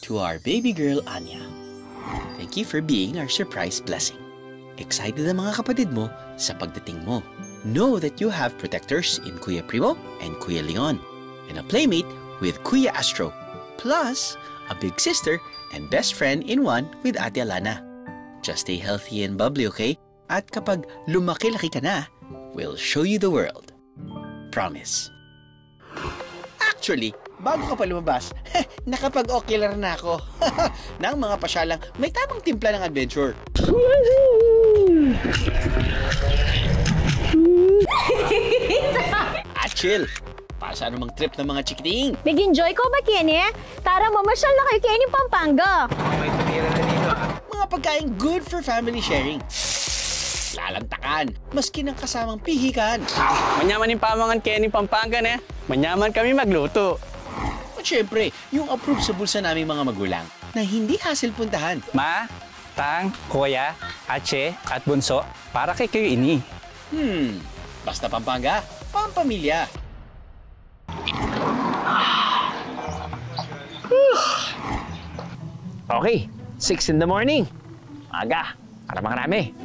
to our baby girl, Anya. Thank you for being our surprise blessing. Excited ang mga kapatid mo sa pagdating mo. Know that you have protectors in Kuya Primo and Kuya Leon, and a playmate with Kuya Astro, plus a big sister and best friend in one with Ate Alana. Just stay healthy and bubbly, okay? At kapag lumaki-laki ka na, we'll show you the world. Promise. Actually, bago ka pa lumabas, nakapag-ocular na ako. Ng mga pasyalang may tamang timpla ng adventure. At chill. Para sa anumang trip ng mga chikiting. Nag-enjoy ko ba, Kenny? Tara, mamasyal na kayo, Kenny, Pampanga. May tumira na dito, Mga pagkain good for family sharing. Lalantakan, maski ng kasamang pihikan. Manyaman yung pamangan Kenny Pampanga na. Manyaman kami magluto. At syempre, yung approved sa bulsa naming mga magulang na hindi hassle puntahan. Ma, Tang, Kuya, Ache, at Bunso, para kay kayo ini. Basta Pampanga, pampamilya. Okay, 6 in the morning. Aga, para makarami.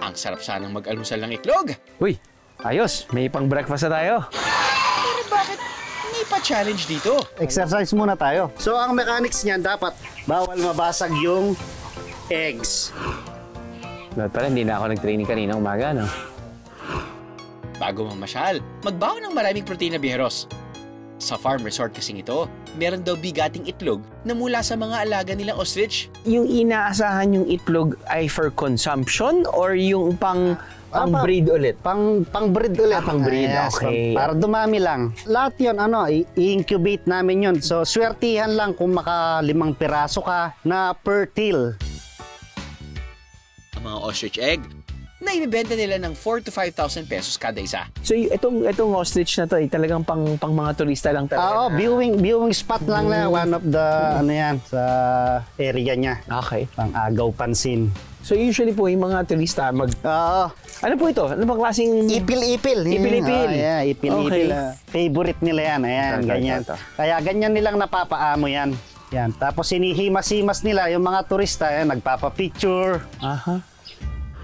Ang sarap sanang mag-almusal ng itlog. Uy, ayos, may pang breakfast na tayo. Pero bakit may pa-challenge dito? Exercise muna tayo. So, ang mechanics niyan, dapat bawal mabasag yung eggs. Dapat pala, hindi na ako nag-training kanina umaga, no? Bago mamasyal, magbaon ng maraming protina, biheros. Sa farm resort kasing ito, meron daw bigating itlog na mula sa mga alaga nilang ostrich. Yung inaasahan yung itlog ay for consumption or yung pang-breed ulit? Pang-breed ulit. Pang-breed, Yes, okay. Para dumami lang. Lahat yun, i-incubate namin yun. So, swertihan lang kung maka 5 piraso ka na per till. Ang mga ostrich egg, na ibibenta nila ng 4,000 to 5,000 pesos kada isa. So itong ostrich na to ay talagang pang mga turista lang talaga. Oo, viewing spot lang na one of the sa area niya. Okay. Pang-agaw pansin. So usually po yung mga turista Oo. Ano po ito? Ano bang klaseng Ipil-ipil. Ipil-ipil. Yeah, ipil-ipil. Okay. Favorite nila yan. Ayan, Ito. ganyan. Kaya ganyan nilang napapaamo yan. Yan. Tapos hinihimas-himas nila yung mga turista, nagpapa-picture. Aha.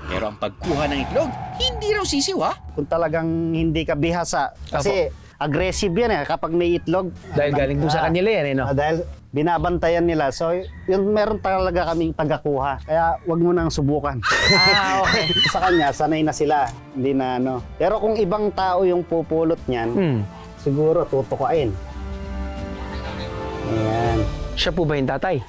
Pero ang pagkuha ng itlog, hindi raw sisiw, ha? Kung talagang hindi ka bihasa. Kasi aggressive yan kapag may itlog. Dahil galing po sa kanila yan, no? Dahil binabantayan nila. So, yun, meron talaga kaming tagakuha. Kaya wag mo nang subukan. Okay. Sa kanya, sanay na sila. Hindi na Pero kung ibang tao yung pupulot niyan, siguro tutukain. Ayan. Siya po ba yung tatay?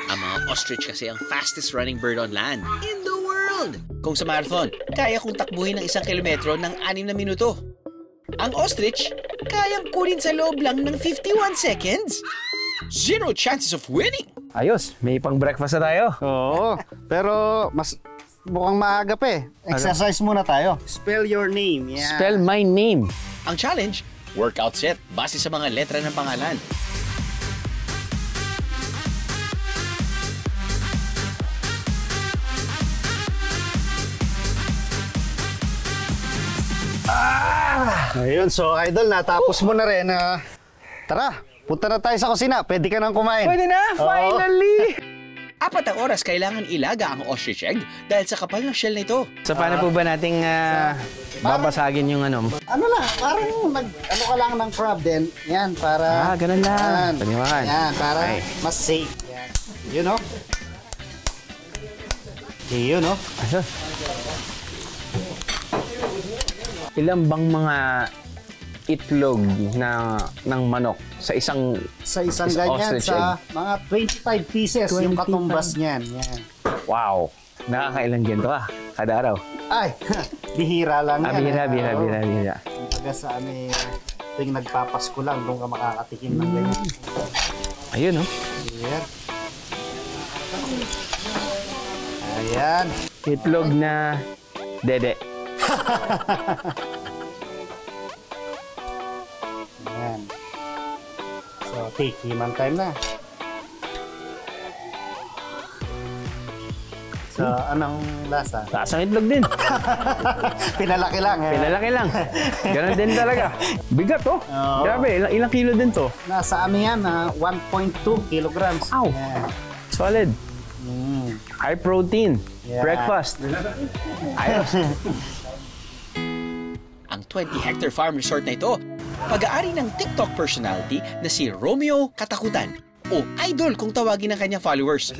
Ang mga ostrich kasi ang fastest running bird on land in the world. Kung sa marathon, kaya kong takbuhin ng 1 kilometro ng 6 na minuto. Ang ostrich, kayang kunin sa loob lang ng 51 seconds. Zero chances of winning. Ayos, may pang breakfast na tayo. Oo. Pero mukhang maaga pa eh. Exercise muna tayo. Spell your name. Yeah. Spell my name. Ang challenge, workout set base sa mga letra ng pangalan. Ayun, so idol, natapos mo na rin. Tara, punta na tayo sa kusina. Pwede ka nang kumain. Pwede na, finally! 4 na oras kailangan ilaga ang ostrich egg dahil sa kapal ng shell nito. So paano po ba nating babasagin yung ano? Ano lang, parang ano ka lang ng crab din. Yan, para... Ganun lang. Yan, Paniwakan. yan para Okay. mas safe. Yan. You know? You know? Ayos. Ilan bang mga itlog ng manok sa isang ganyan, ostrich sa mga 25 pieces yung katumbas niyan. Yan. Wow! Nakakailang ganito kada araw. Ay, bihira lang yan. Bihira. Kumbaga sa tuwing nagpapasko lang, doon ka makakatikim ng ganyan. Ayun, no? Ayan. Ayan. Itlog na dede. Ayan. So, tikiman time na. So, So, anong lasa? Lasang itlog din. Pinalaki lang. Pinalaki lang. Ganun din talaga. Bigat oh. Oo. Grabe, ilang kilo din to? Nasa ano yan, 1.2 kilograms. Ow. Yeah. Solid. High protein. Yeah. Breakfast. Ayos. Ang 20-hectare farm resort na ito, pag-aari ng TikTok personality na si Romeo Katakutan o Idol kung tawagin ng kanyang followers.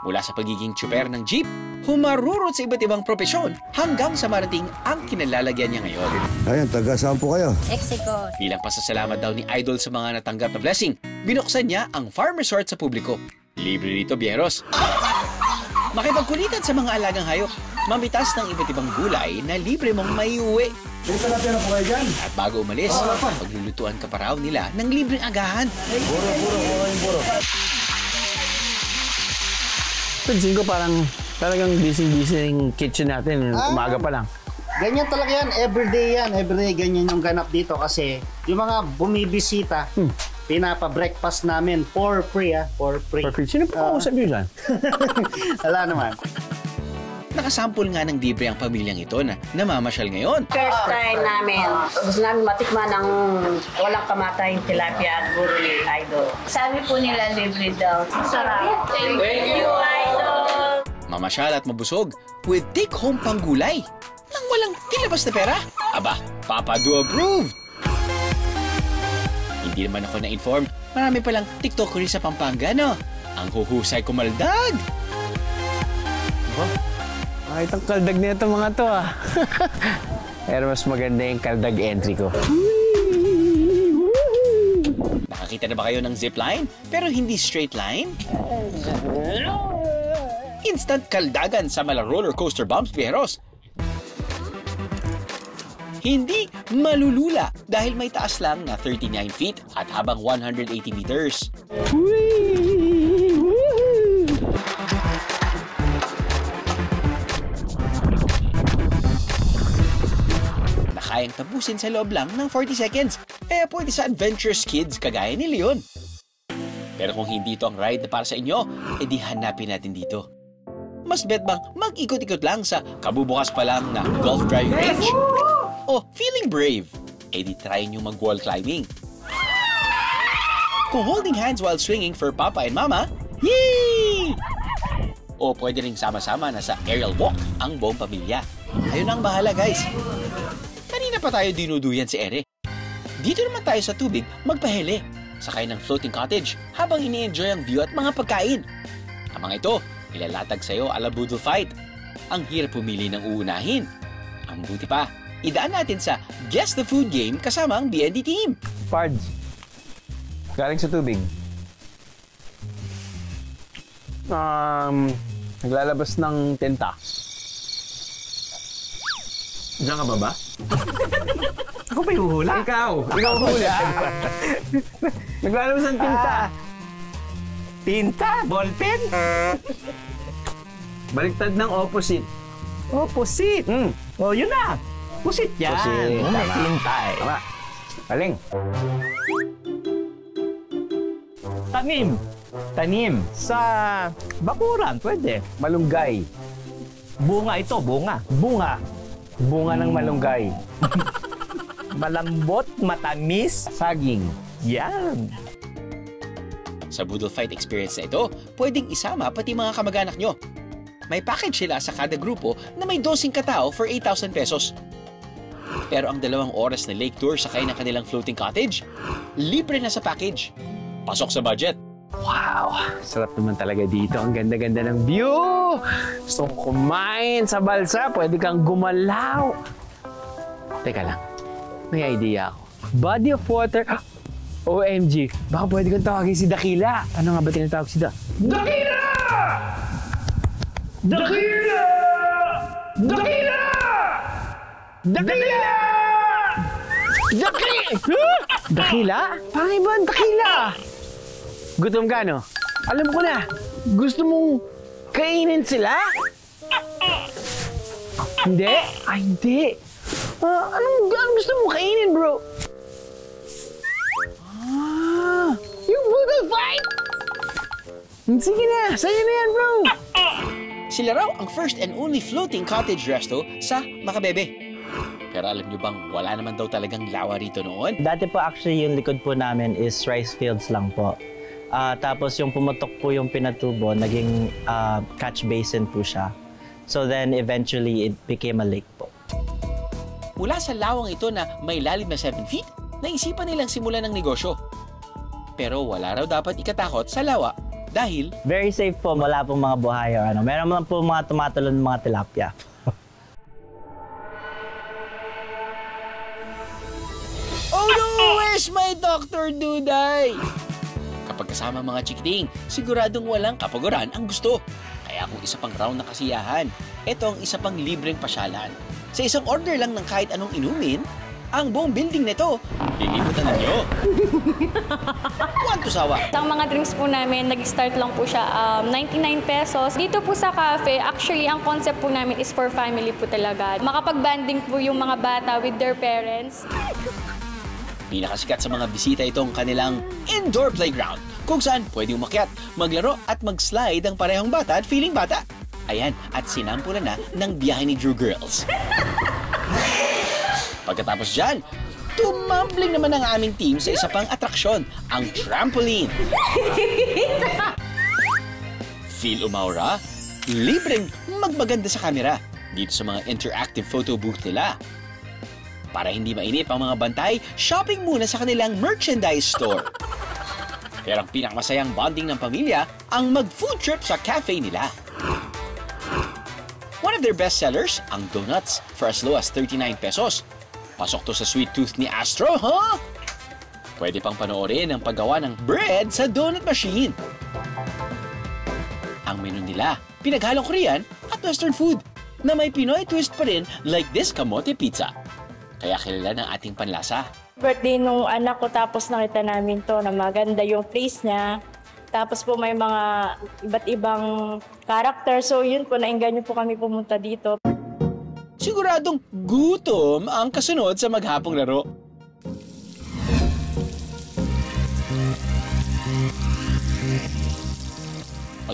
Mula sa pagiging tsuper ng jeep, humarurot sa iba't ibang propesyon hanggang sa marating ang kinalalagyan niya ngayon. Ayan, taga saan po kayo? Mexico. Bilang pasasalamat daw ni Idol sa mga natanggap na blessing, binuksan niya ang farm resort sa publiko. Libre rito, biyheros. Makipagkulitan sa mga alagang hayop, mamitas ng iba't ibang gulay na libre mong maiuwi. At bago umalis, maglulutuan ka pa raw nila ng libreng agahan. Pansin ko parang talagang busy-busy yung kitchen natin. Umaga pa lang. Ganyan talaga yan, everyday ganyan yung ganap dito kasi yung mga bumibisita, pinapa-breakfast namin for free for free. Perfect. Sino pa kausap nyo dyan? Wala naman. Nakasampol nga ng libre ang pamilyang ito na namamasyal ngayon. First time namin, gusto namin matikman ng walang kamatayang tilapia at guro ni Idol. Sabi po nila libre daw. Sarap. Thank you, Idol! Mamasyal at mabusog with take-home panggulay nang walang tilabas na pera. Aba, Papa Do approved! Hindi naman ako na-inform, marami palang TikTokery sa Pampanga, no? Ang huhusay kumaldag! Kahit ang kaldag nito mga to ah. Pero mas maganda yung kaldag entry ko. Nakakita na ba kayo ng zipline pero hindi straight line? Instant kaldagan sa mala roller coaster bumps, biyheros. Hindi malulula dahil may taas lang na 39 feet at habang 180 meters. Kayang tapusin sa loob lang ng 40 seconds. Kaya pwede sa adventurous kids kagaya ni Leon. Pero kung hindi ito ang ride na para sa inyo, edi hanapin natin dito. Mas bet bang mag-ikot-ikot lang sa kabubukas pa lang na golf driving range? O feeling brave, edi try nyo mag-wall climbing. Kung holding hands while swinging for Papa and Mama, yee! O pwede ring sama-sama na sa aerial walk ang buong pamilya. Kayo na ang bahala, guys. Kanina pa tayo dinuduyan si Ere. Dito naman tayo sa tubig magpahele. Sakay ng floating cottage habang ini-enjoy ang view at mga pagkain. Ang mga ito, ilalatag sa'yo ala Boodle Fight. Ang hirap pumili ng uunahin. Ang buti pa, idaan natin sa Guess the Food game kasama ang BND team. Pards. Galing sa tubig. Naglalabas ng tenta. Diyan ka ba ba? Ako pa yung hula? Ikaw hula. Naglalabas ng tinta. Tinta? Ballpen? Baliktad ng opposite. Opposite? Oh, yun na. Opposite yan. Opposite, May tama. tinta eh. Tama. Galing. Tanim. Tanim. Sa bakuran, pwede. Malunggay. Bunga ito, bunga. Bunga. Bunga ng malunggay. Malambot, matamis. Saging. Yan. Sa Boodle Fight experience na ito, pwedeng isama pati mga kamag-anak nyo. May package sila sa kada grupo na may 12 katao for 8,000 pesos. Pero ang 2 oras na lake tour sakay ng kanilang floating cottage, libre na sa package. Pasok sa budget. Wow! Sarap naman talaga dito. Ang ganda-ganda ng view! Gusto kong kumain sa balsa. Pwede kang gumalaw. Teka lang. May idea ako. Body of water. OMG. Baka pwede kang tawagin si Dakila. Ano nga ba tinatawag si Dakila! Dakila! Dakila! Dakila! Dakila! Dakila? Pangay ba ang Dakila? Gutom ka, no? Alam ko na. Gusto mong kainin sila? Hindi? Ay, hindi. Anong gusto mong kainin, bro? Yung Boodle Fight? Sige na. Sa'yo na yan, bro. Si Sila raw ang first and only floating cottage resto sa Makabebe. Pero alam nyo bang wala naman daw talagang lawa rito noon? Dati po actually yung likod po namin is rice fields lang po. Tapos yung pumutok po yung pinatubo, naging catch basin po siya. So then eventually it became a lake po. Mula sa lawang ito na may lalim na 7 feet, naisipan nilang simulan ng negosyo. Pero wala raw dapat ikatakot sa lawa dahil Very safe po, wala pong mga buhay or ano. Meron lang po mga tumatalon mga tilapia. oh no! Where's my Dr. Duday? Kapag kasama mga chikiting, siguradong walang kapaguran ang gusto. Kaya kung isa pang round na kasiyahan, ito ang isa pang libreng pasyalan. Sa isang order lang ng kahit anong inumin, ang buong building nito, lilimutan ninyo. Want to sawa? Ang mga drinks po namin, nag-start lang po siya 99 pesos. Dito po sa cafe, actually, ang concept po namin is for family po talaga. Makapag-banding po yung mga bata with their parents. Pinakasikat sa mga bisita itong kanilang indoor playground, kung saan pwede umakyat, maglaro at mag-slide ang parehong bata at feeling bata. Ayan, at sinampulan na ng biyahe ni Drew Girls. Pagkatapos dyan, tumambling naman ang aming team sa isa pang atraksyon, ang trampoline. Feel umaura, libreng magmaganda sa kamera dito sa mga interactive photo booth nila. Para hindi mainip ang mga bantay, shopping muna sa kanilang merchandise store. Pero ang pinakamasayang bonding ng pamilya ang mag-food trip sa cafe nila. One of their best sellers, ang donuts for as low as 39 pesos. Pasok to sa sweet tooth ni Astro, huh? Pwede pang panoorin ang paggawa ng bread sa donut machine. Ang menu nila, pinaghalong Korean at Western food na may Pinoy twist pa rin like this kamote pizza. Kaya kilala ng ating panlasa. Birthday nung anak ko, tapos nakita namin to na maganda yung place niya. Tapos po may mga iba't ibang character. So yun po, nainganyo po kami pumunta dito. Siguradong gutom ang kasunod sa maghapong laro.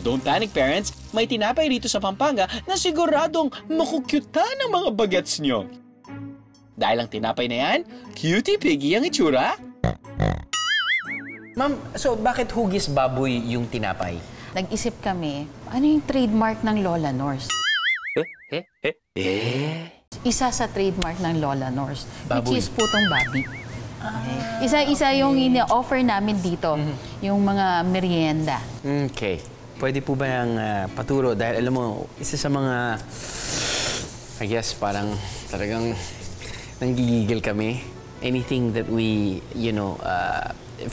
Don't panic, parents. May tinapay rito sa Pampanga na siguradong makukyutan ang mga bagets nyo. Dahil ang tinapay na yan, cutie piggy ang itsura. Ma'am, so bakit hugis baboy yung tinapay? Nag-isip kami, ano yung trademark ng Lola Norse? Isa sa trademark ng Lola Norse, which is putong babi. Okay. Isa-isa yung ina-offer namin dito, yung mga merienda. Okay. Pwede po ba yung paturo? Dahil alam mo, isa sa mga, I guess, parang talagang nanggigigil kami. Anything that we,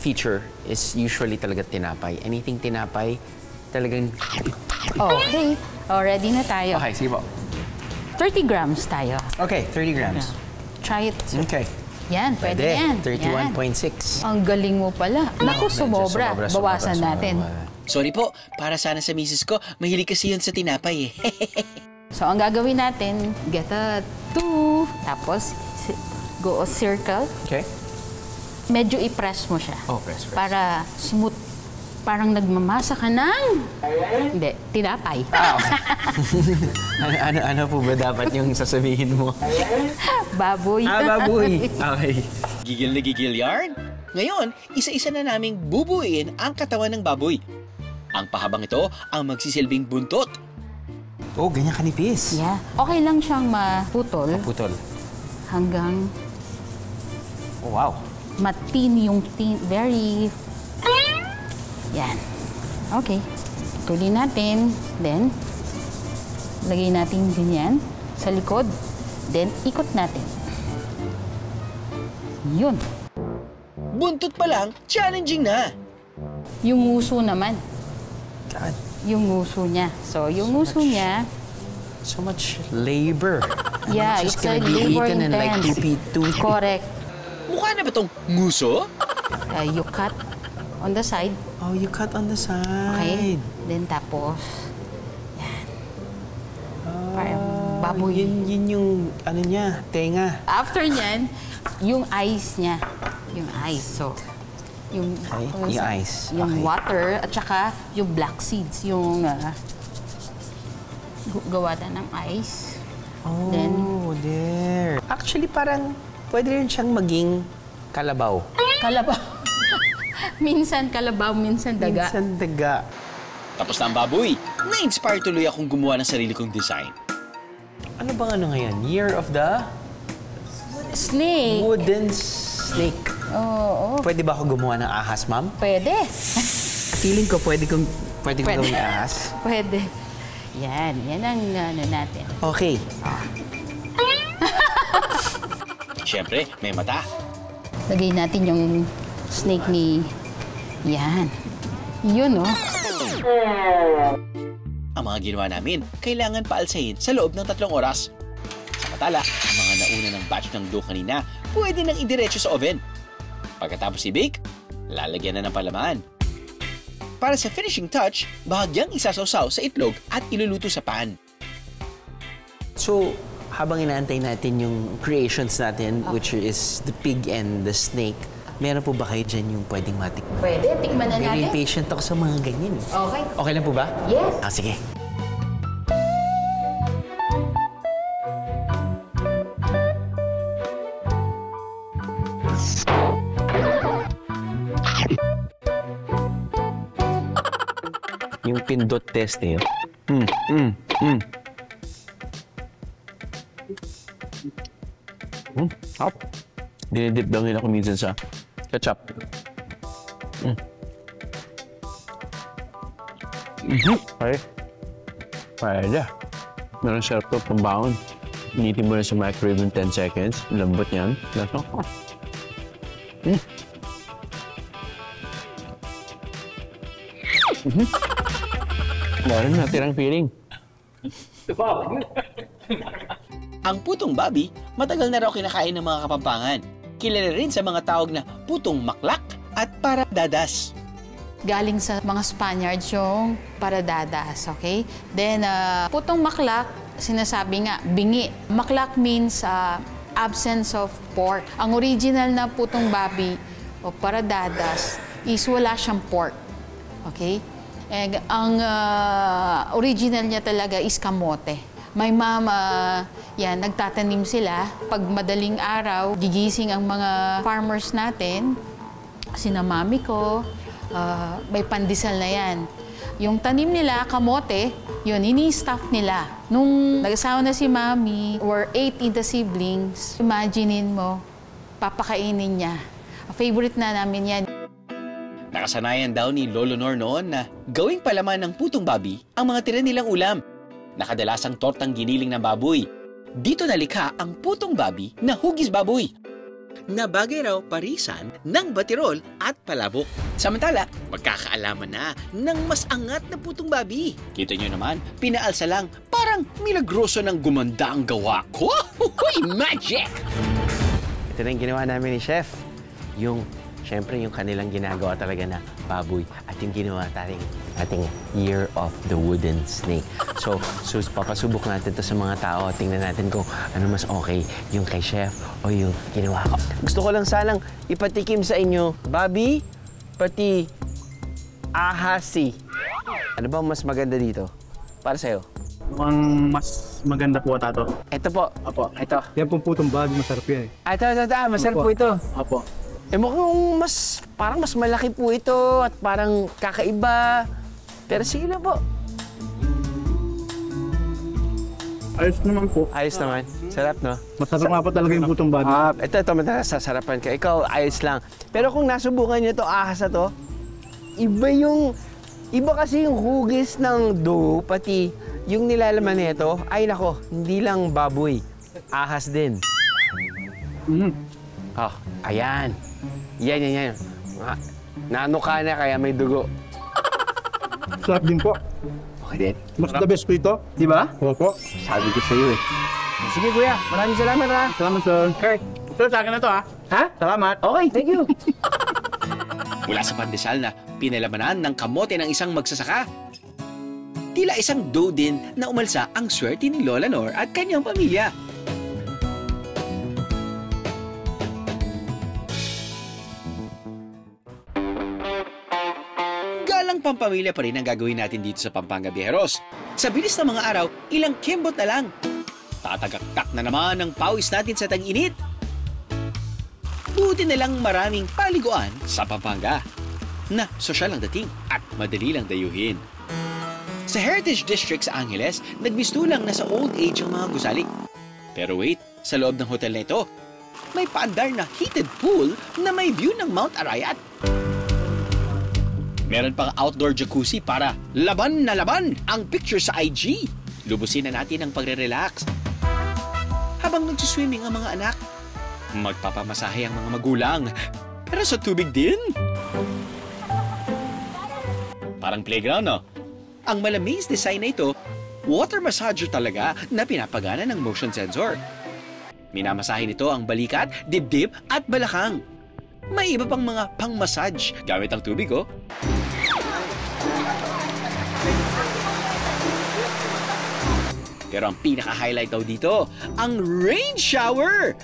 feature is usually talaga tinapay. Anything tinapay, talagang... Okay. Ready na tayo. Okay, sige po. 30 grams tayo. Okay, 30 grams. Try it. Okay. Yan, pwede yan. 31.6. Ang galing mo pala. Naku, sumobra. Bawasan natin. Sorry po, para sana sa misis ko, mahilig kasi yun sa tinapay eh. So, ang gagawin natin, get a 2, tapos go a circle. Okay. Medyo i-press mo siya. Oh, press. Para smooth. Parang nagmamasa ka ng... Hindi, tinapay. ano po ba dapat yung sasabihin mo? Baboy. Baboy. Okay. Gigil na gigil yarn? Ngayon, isa-isa na naming bubuuin ang katawan ng baboy. Ang pahabang ito ang magsisilbing buntot. Oh, ganyan kanipis. Yeah. Okay lang siyang maputol. Putol. Hanggang Oh, wow. matin yung very... Yan. Okay. Tuloy natin. Then, lagay natin ganyan sa likod. Then, ikot natin. Yun. Buntot pa lang, challenging na. Yung nguso naman. God. Yung nguso niya. So, yung nguso niya, So much labor. yeah, Just it's a gonna be labor eaten in like intense. 2 Correct. Mukha na ba tong nguso? You cut on the side. Oh, you cut on the Okay? side. Then tapos, yan. Parang baboy. Yun yung, ano niya, tenga. After nyan, yung eyes niya. Yung eyes. So, yung, Okay, yung eyes. Yung Okay. water at saka yung black seeds. Yung gawa ng ice. Oh, Then, there. Actually, parang pwede rin siyang maging kalabaw. kalabaw. Minsan kalabaw, minsan daga. Minsan daga. Tapos na ang baboy. Na-inspire tuloy akong gumawa ng sarili kong design. Ano bang ngayon? Year of the Snake. Wooden Snake. Oo. Pwede ba ako gumawa ng ahas, ma'am? Pwede. Feeling ko pwede kong gawing ahas. Pwede. Yan ang ano natin. Okay. Siyempre, may mata. Lagay natin yung snake ni... Yan. Yun, oh. Ang mga ginawa namin, kailangan paalsahin sa loob ng 3 oras. Samantala, ang mga nauna ng batch ng dough kanina, pwede nang idiretso sa oven. Pagkatapos i-bake, lalagyan na ng palaman. Para sa finishing touch, bahagyang isasawsaw sa itlog at iluluto sa pan. So, habang inaantay natin yung creations natin, which is the pig and the snake, meron po ba kayo dyan yung pwedeng matikman? Pwede, tikman na Very natin. patient ako sa mga ganyan. Okay. Okay lang po ba? Yes. Sige. Yung pindot test eh. Hop. Dinidip daw nila ko minsan sa ketchup. Okay. Pwede. Meron syrup to, pambaon. Initin mo na sa microwave ng 10 seconds. Lambot niyan. Lasa ko. Meron natirang feeling. Ang putong babi, matagal na raw kinakain ng mga Kapampangan. Kilala rin sa mga tawag na putong maklak at paradadas. Galing sa mga Spaniards yung paradadas, okay? Then, putong maklak, sinasabi nga, bingi. Maklak means absence of pork. Ang original na putong babi o paradadas is wala siyang pork, okay? Ang original niya talaga is kamote. My mom, yan, nagtatanim sila. Pag madaling araw, gigising ang mga farmers natin, sina mami ko, may pandesal na yan. Yung tanim nila, kamote, yun, ini-stuff nila. Nung nag-asawa na si mami, we're 8 in the siblings, imaginein mo, papakainin niya. Favorite na namin yan. Nakasanayan daw ni Lolo Nor noon na gawing palaman ng putong babi ang mga tira nilang ulam. Nakadalasang tortang giniling ng baboy. Dito nalikha ang putong babi na hugis baboy. Na bagay raw parisan ng batirol at palabok. Samantala, magkakaalaman na ng mas angat na putong babi. Kita nyo naman, pinaalsa lang, parang milagroso ng gumanda ang gawa ko. Magic! Ito na yung ginawa namin ni Chef. Siyempre, yung kanilang ginagawa talaga na baboy at yung ginawa ating Year of the Wooden Snake. So papasubok natin to sa mga tao. Tingnan natin kung ano mas okay, yung kay Chef o yung ginawa ko. Gusto ko lang sanang ipatikim sa inyo, babi, pati ahasi. Ano ba mas maganda dito? Para sa'yo. Mukhang mas maganda po ata to. Ito po. Apo. Ito. Yan pong putong babi, masarap yan eh. Ito. Masarap po ito. Apo. Mukhang parang mas malaki po ito at parang kakaiba. Pero sige lang po. Ayos naman po. Ayos naman. Sarap, no? Masarap nga po talaga yung putong babi. Ito, sasarapan ka. Ikaw, ayos lang. Pero kung nasubukan niyo to ahas na to, iba kasi yung hugis ng dough, pati yung nilalaman nito, ay nako, hindi lang baboy. Ahas din. Oh, ayan. Yan. Naano-ka na kaya may dugo. Sarap din po. Okay din. Mas the best po ito. Di ba? Opo. Sabi ko sa'yo eh. Sige kuya, maraming salamat ha. Salamat, sir. Kurt. Sir, sa akin na to ha. Ha? Salamat. Okay, thank you. Mula sa pandesal na pinalamanan ng kamote ng isang magsasaka. Tila isang dough din na umalsa ang swerte ni Lola Nor at kanyang pamilya. pampamilya pa rin ang gagawin natin dito sa Pampanga, Biyeros. Sa bilis ng mga araw, ilang kembot na lang. Tatagaktak na naman ang pawis natin sa tag-init. Buti na lang maraming paliguan sa Pampanga na sosyal ang dating at madali lang dayuhin. Sa Heritage District sa Angeles, nagbistulang na sa old age ang mga gusali. Pero wait, sa loob ng hotel na ito, may paandar na heated pool na may view ng Mount Arayat. Meron pang outdoor jacuzzi para laban na laban ang picture sa IG. Lubusin na natin ang pagre-relax. Habang nag-swimming ang mga anak, magpapamasahe ang mga magulang. Pero sa tubig din. Parang playground, no? Ang malamiss design na ito, water massager talaga na pinapagana ng motion sensor. Minamasahe nito ang balikat, dibdib at balakang. May iba pang mga pang-massage gamit ang tubig, oh. Pero ang pinaka-highlight daw dito, ang rain shower!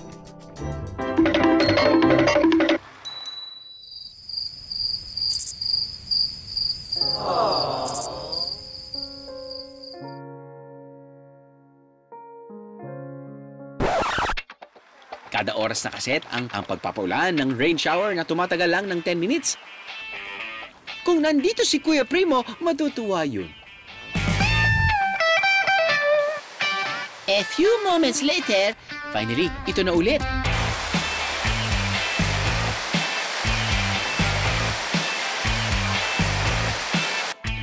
Kada oras na kaset ang pagpapaulan ng rain shower na tumatagal lang ng 10 minutes. Kung nandito si Kuya Primo, matutuwa yun. A few moments later, finally, ito na ulit.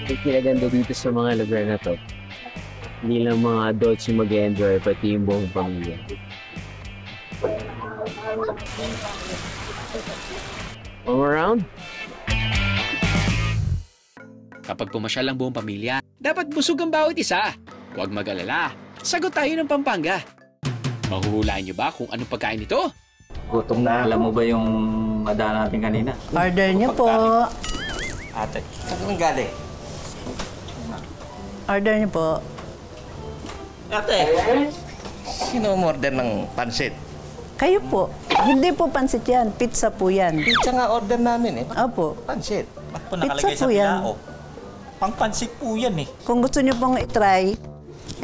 Ang kinaganda dito sa mga lugar na to, hindi lang mga adults yung mag-enjoy, pati yung buong pamilya. All around? Kapag pumasyal ang buong pamilya, dapat busog ang bawat isa. Huwag mag-alala. Sagot tayo ng Pampanga. Mahuhulaan niyo ba kung anong pagkain ito? Gutom na. Alam mo ba yung madaan natin kanina? Order niyo po. Ate, saan kang galing? Order niyo po. Ate, sino umorder ng pansit? Kayo po. Hindi po pansit yan. Pizza po yan. Pizza nga order namin eh. Opo. Pansit. Bakit po nakalagay sa bilao? Pang pansit po yan eh. Kung gusto niyo pong i-try,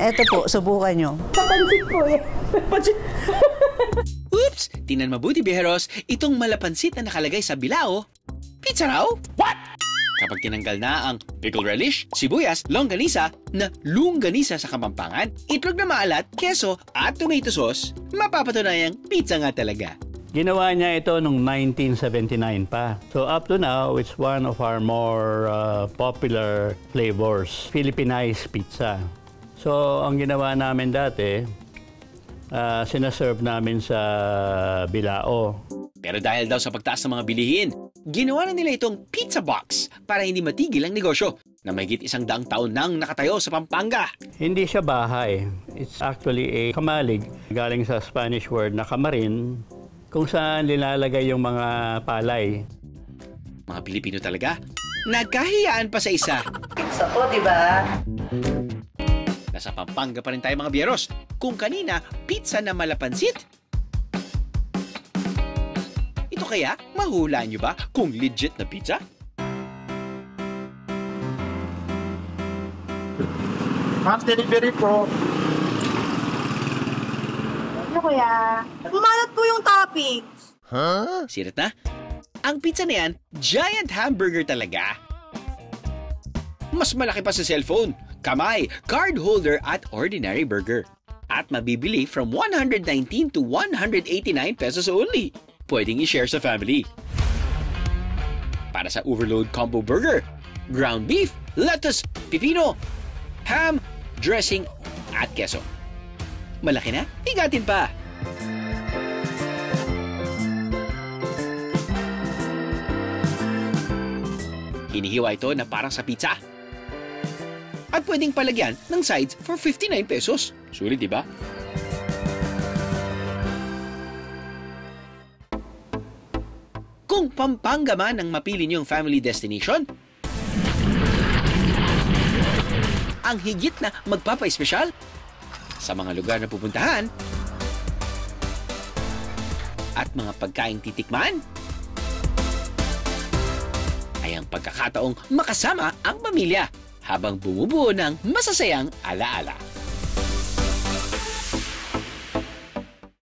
eto po, subukan niyo. Sa pansit po yan. Pansit! Oops! Tingnan mabuti, Biyeros. Itong malapansit na nakalagay sa bilao, pizza raw? What? Kapag tinanggal na ang pickle relish, sibuyas, longganisa na lungganisa sa Kapampangan, itlog na maalat, keso at tomato sauce, mapapatunayang pizza nga talaga. Ginawa niya ito noong 1979 pa. So up to now, it's one of our more popular flavors, Philippinized pizza. So ang ginawa namin dati, sinaserve namin sa bilao. Pero dahil daw sa pagtaas ng mga bilihin, ginawa na nila itong pizza box para hindi matigil ang negosyo na mahigit 100 taon nang nakatayo sa Pampanga. Hindi siya bahay. It's actually a kamalig. Galing sa Spanish word na kamarin, kung saan nilalagay yung mga palay. Mga Pilipino talaga, nagkahiyaan pa sa isa. Pizza po, di ba? Nasa Pampanga pa rin tayo mga Biyeros. Kung kanina, pizza na malapansit. Ito kaya, mahulaan nyo ba kung legit na pizza? Ma'am, delivery po. Ano kuya? Kumalat po yung toppings. Huh? Sirat na? Ang pizza na yan, giant hamburger talaga. Mas malaki pa sa cellphone, kamay, card holder at ordinary burger. At mabibili from 119 to 189 pesos only. Pwedeng i-share sa family. Para sa overload combo burger, ground beef, lettuce, pipino, ham, dressing, at keso. Malaki na? Higatin pa! Hinihiwa ito na parang sa pizza. At pwedeng palagyan ng sides for 59 pesos. Sulit, di ba? Kung Pampanga man ang mapili niyong family destination, ang higit na magpapa-espesyal sa mga lugar na pupuntahan at mga pagkaing titikman, ay ay ang pagkakataong makasama ang pamilya habang bumubuo ng masasayang alaala.